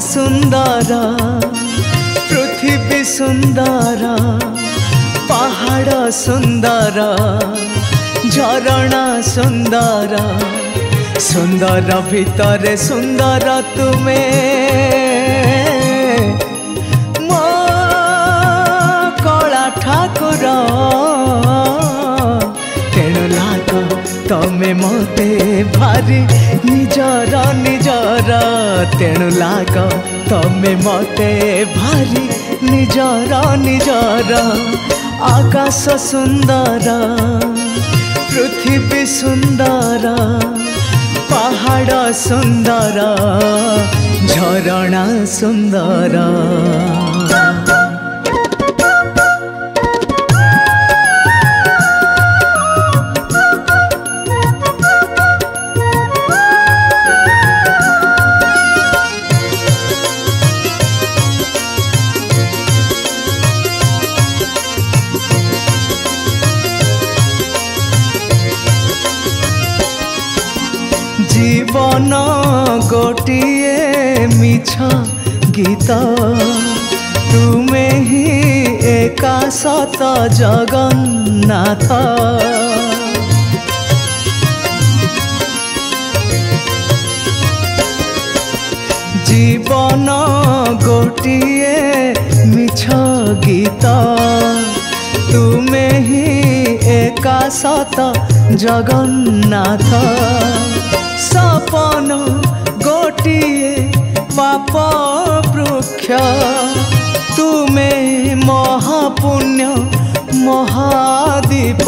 सुंदर पृथ्वी सुंदर पहाड़ सुंदर झरणा सुंदर सुंदर भितर सुंदर तुमे मो कला ठाकुर तेणु लाग तमे मते भारी निजर निजर तेणु लाग तमे मते भारी निजर निजर आकाश सुंदर पृथ्वी सुंदर पहाड़ सुंदर झरणा सुंदर जीवन गोटिए मिछ गीत तुमे ही एका सत जगन्नाथ जीवन गोटिए मिछ गीत तुमे ही एका सत जगन्नाथ सपन गोटिए पाप वृक्ष तुमे महापुण्य महादीप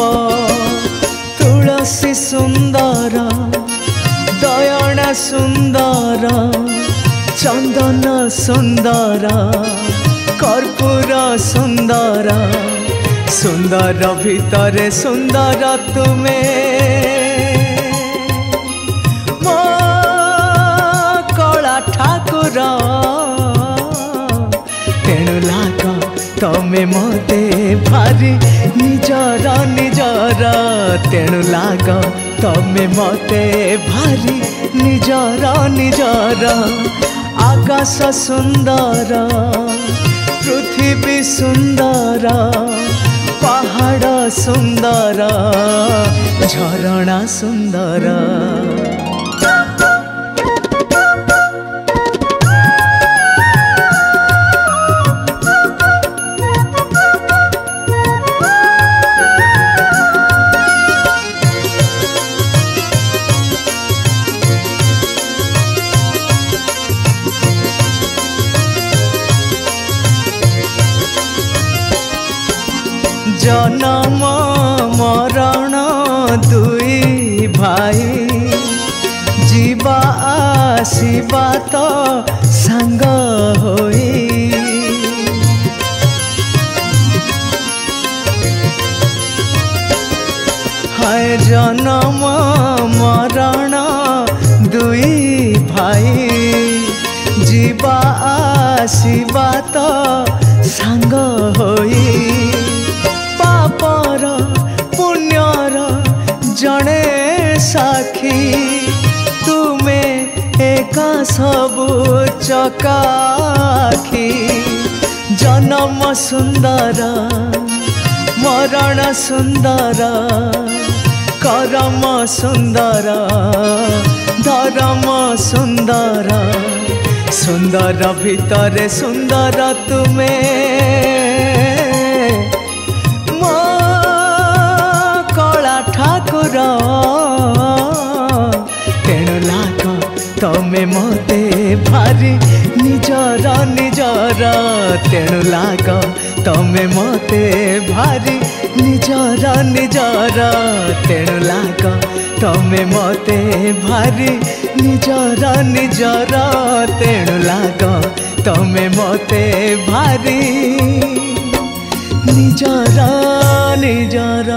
तुलसी सुंदर दयना सुंदर चंदन सुंदर कर्पूर सुंदर सुंदर भितर सुंदर तुमे ठाकुर तेणु लाग तमे मते भारी निजर निजर तेणु लाग तमे मते भारी निजर निजर आकाश सुंदर पृथ्वी सुंदर पहाड़ सुंदर झरणा सुंदर जन्म मरण दुई भाई जीवा आसीबा तो संग होई हाय जन्म मरण दुई भाई जीवा आसीबा तो संग होई पापर पुण्यर जड़े साखी तुमे एका सबु चकाखी जन्म सुंदर मरण सुंदर करम सुंदर धर्म सुंदर सुंदर भितर सुंदर तुमे ठाकुर तेणु लाग तमे मते भारी निजर निजर तेणु लाग तमे मते भारी निजर निजर तेणु लाग तमे मते भारी निजर निजर तेणु लाग तमे मते भारी निजर निजर।